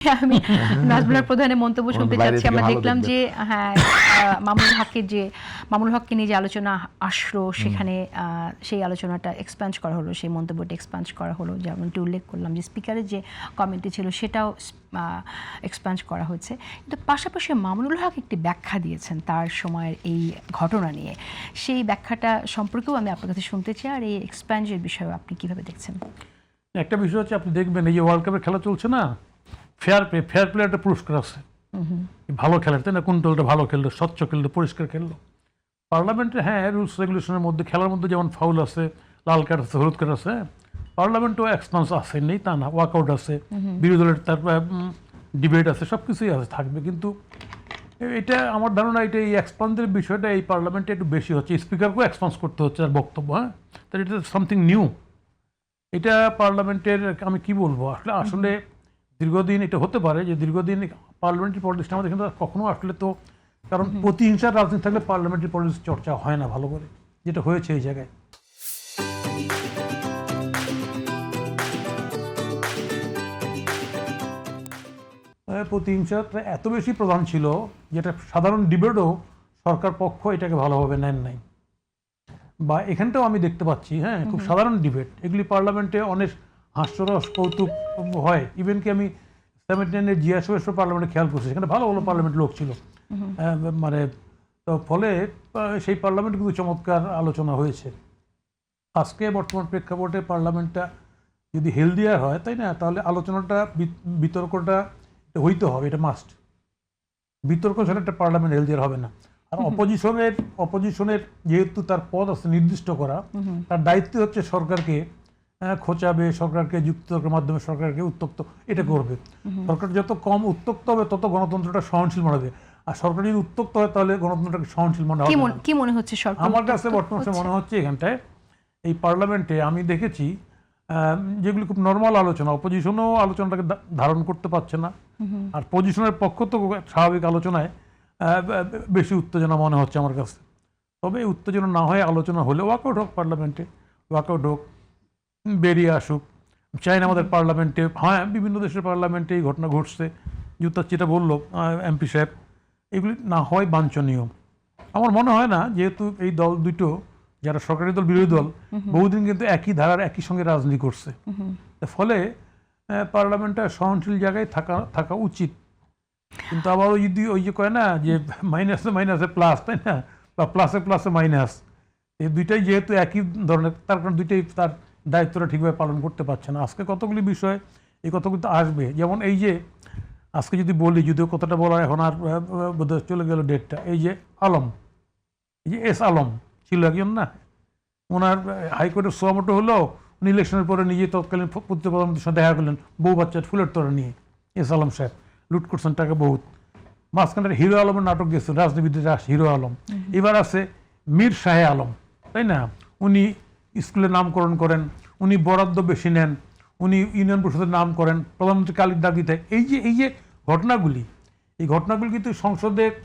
আমি নাজমুলের প্রধানের মন্তব্য শুনতে চাচ্ছি। আমরা দেখলাম যে হ্যাঁ, মামুনুল হককে নিয়ে যে আলোচনা আসলো সেখানে সেই আলোচনাটা এক্সপ্যান্ড করা হলো, সেই মন্তব্যটা এক্সপ্যান্ড করা হলো, যেমনটি উল্লেখ করলাম যে স্পিকারের যে কমেন্টটি ছিল সেটাও এক্সপ্যান্ড করা হয়েছে। কিন্তু পাশাপাশি মামুনুল হক একটি ব্যাখ্যা দিয়েছেন তার সময়ের এই ঘটনা নিয়ে, সেই ব্যাখ্যাটা সম্পর্কেও আমি আপনার কাছে শুনতে চাই, আর এই এক্সপ্যান্ডের বিষয়ে আপনি কীভাবে দেখছেন? একটা বিষয় হচ্ছে, আপনি দেখবেন এই যে ওয়ার্ল্ড কাপের খেলা চলছে না, ফেয়ার প্লে একটা পুরস্কার আছে, ভালো খেলার, তাই না? কোন দলটা ভালো খেললো, স্বচ্ছ খেললো, পরিষ্কার খেললো। পার্লামেন্টে হ্যাঁ রুলস রেগুলেশনের মধ্যে, খেলার মধ্যে যেমন ফাউল আছে, লাল কার্ড আছে, হলুদ কার্ড আছে, পার্লামেন্টও এক্সপান্স আছে, নেই তা না, ওয়াকআউট আছে, বিরোধী দলের তার ডিবেট আছে, সব কিছুই আছে, থাকবে। কিন্তু এটা আমার ধারণা, এটা এই এক্সপান্সের বিষয়টা এই পার্লামেন্টে একটু বেশি হচ্ছে, স্পিকারকেও এক্সপান্স করতে হচ্ছে আর বক্তব্য, হ্যাঁ, তাহলে এটা সামথিং নিউ। এটা পার্লামেন্টের আমি কি বলবো, আসলে দীর্ঘদিন এটা হতে পারে যে দীর্ঘদিন পার্লামেন্টারি পলিটিক্সটা আমাদের কিন্তু কখনো আসলে তো, কারণ প্রতিহিংসার রাজনীতি থাকলে পার্লামেন্টারি পলিটিক্স চর্চা হয় না ভালো করে, যেটা হয়েছে এই জায়গায়। প্রতিহিংসাটা এত বেশি প্রধান ছিল যেটা সাধারণ ডিবেটও সরকার পক্ষ এটাকে ভালোভাবে নেন নাই, বা এখানটাও আমি দেখতে পাচ্ছি, হ্যাঁ, খুব সাধারণ ডিবেট, এগুলি পার্লামেন্টে অনেক হাস্যরস কৌতুক হয়। ইভেন কি আমি 79-এর জিয়াসের পার্লামেন্টে খেয়াল করছি, সেখানে ভালো ভালো পার্লামেন্ট লোক ছিল, মানে তো ফলে সেই পার্লামেন্ট কিন্তু চমৎকার আলোচনা হয়েছে। আজকে বর্তমান প্রেক্ষাপটে পার্লামেন্টটা যদি হেলদিয়ার হয়, তাই না, তাহলে আলোচনাটা, বিতর্কটা হইতে হবে, এটা মাস্ট। বিতর্ক ছাড়া একটা পার্লামেন্ট হেলদিয়ার হবে না। আর অপোজিশনের যেহেতু তার পদ আছে নির্দিষ্ট করা, তার দায়িত্ব হচ্ছে সরকারকে খোঁচাবে, সরকারকে যুক্তিতর্কের মাধ্যমে সরকারকে উত্তক্ত এটা করবে। সরকার যত কম উত্তক্ত হবে তত গণতন্ত্রটা সহনশীল মনে হবে, আর সরকার যদি উত্তক্ত হয় তাহলে গণতন্ত্রটাকে সহনশীল মনে হবে। কি মনে হচ্ছে সরকার? আমার কাছে বর্তমানে মনে হচ্ছে এখানটায় এই পার্লামেন্টে আমি দেখেছি যেগুলি খুব নর্মাল আলোচনা, অপোজিশনও আলোচনাটাকে ধারণ করতে পারছে না, আর পজিশনের পক্ষ তো স্বাভাবিক আলোচনায় বেশি উত্তেজনা মনে হচ্ছে আমার কাছে। তবে উত্তেজনা না হয়ে আলোচনা হলে ওয়াকআউট হোক, পার্লামেন্টে ওয়াকআউট হোক, বেরিয়ে আসুক। চাই না আমাদের পার্লামেন্টে, হ্যাঁ বিভিন্ন দেশের পার্লামেন্টে এই ঘটনা ঘটছে, যেটা বললো এমপি সাহেব, এগুলি না হয় বাঞ্ছনীয়। আমার মনে হয় না, যেহেতু এই দল দুটো যারা সরকারি দল বিরোধী দল বহুদিন কিন্তু একই ধারার একই সঙ্গে রাজনীতি করছে, ফলে পার্লামেন্টটা সহনশীল জায়গায় থাকা উচিত। কিন্তু আবারও যদি ওই যে কয় না যে মাইনাসে মাইনাসে প্লাস, তাই না, বা প্লাসে প্লাসে মাইনাস, এই দুইটাই যেহেতু একই ধরনের, তার কারণ দুইটাই তার দায়িত্বটা ঠিকভাবে পালন করতে পারছে না। আজকে কতগুলি বিষয় এই কথাগুলো আসবে, যেমন এই যে আজকে যদি বলি, যদিও কথাটা বলা এখন আর বোধহয় চলে গেল ডেটটা, এই যে আলম, এই যে এস আলম ছিল একজন না, ওনার হাইকোর্টের সোয়ামোটো হলো, উনি ইলেকশনের পরে নিজে তৎকালীন প্রধানমন্ত্রীর সাথে দেখা করলেন বউ বাচ্চার ফুলের তোড়া নিয়ে। এস আলম সাহেব লুট করছেন টাকা বহুত। মাঝখানে হিরো আলমের নাটক গেছে, রাজনীতিবিদ হিরো আলম। এবার আছে মীর শাহে আলম, তাই না, উনি স্কুলের নামকরণ করেন, উনি বরাদ্দ বেশি নেন, উনি ইউনিয়ন পরিষদের নাম করেন, প্রধানমন্ত্রী কালির দাগি দেয়। এই যে ঘটনাগুলি, এই ঘটনাগুলি কিন্তু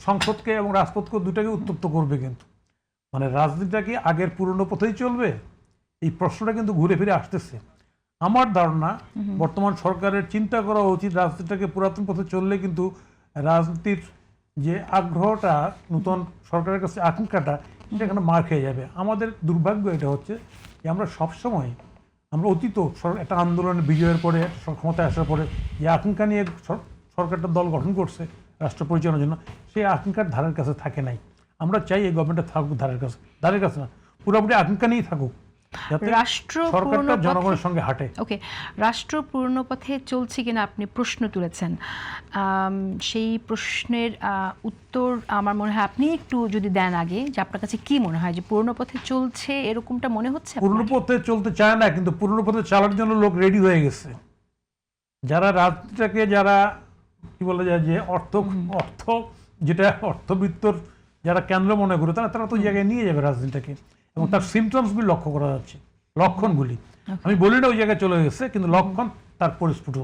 সংসদকে এবং রাজপথকে দুটাকে উত্তপ্ত করবে। কিন্তু মানে রাজনীতিটা কি আগের পুরনো পথেই চলবে, এই প্রশ্নটা কিন্তু ঘুরে ফিরে আসতেছে। আমার ধারণা বর্তমান সরকারের চিন্তা করা উচিত, রাজনীতিটাকে পুরাতন পথে চললে কিন্তু রাজনীতির যে আগ্রহটা, নতুন সরকারের কাছে আকাঙ্ক্ষাটা, সেটা এখানে মার খেয়ে যাবে। আমাদের দুর্ভাগ্য এটা হচ্ছে যে আমরা সবসময়, আমরা অতীত একটা আন্দোলনের বিজয়ের পরে, ক্ষমতায় আসার পরে যে আকাঙ্ক্ষা নিয়ে সরকারটা দল গঠন করছে রাষ্ট্র পরিচালনার জন্য, সেই আকাঙ্ক্ষার ধারের কাছে থাকে নাই। আমরা চাই এই গভর্নমেন্টটা থাকুক ধারের কাছে না, পুরোপুরি আকাঙ্ক্ষা নিয়েই থাকুক, রাষ্ট্র সরকারটা জনগণের সঙ্গে হাঁটে। ওকে, রাষ্ট্র পূর্ণ পথে চলছে কিনা আপনি প্রশ্ন তুলেছেন, সেই প্রশ্নের উত্তর আমার মনে হয় আপনি একটু যদি দেন আগে, যে আপনার কাছে কি মনে হয় যে পূর্ণ পথে চলছে এরকমটা মনে হচ্ছে? পূর্ণ পথে চলতে চায় না, কিন্তু পূর্ণ পথে চালার জন্য লোক রেডি হয়ে গেছে। যারা রাজনীতিটাকে, যারা কি বলা যায় যে অর্থ যেটা অর্থবিত্তর যারা কেন্দ্র মনে করে, তারা তো জায়গায় নিয়ে যাবে রাজনীতিটাকে, এবং তার সিমটমসগুলি লক্ষ্য করা যাচ্ছে, লক্ষণগুলি। আমি বলি না ওই জায়গায় চলে গেছে, কিন্তু লক্ষণ তার পরিস্ফুট।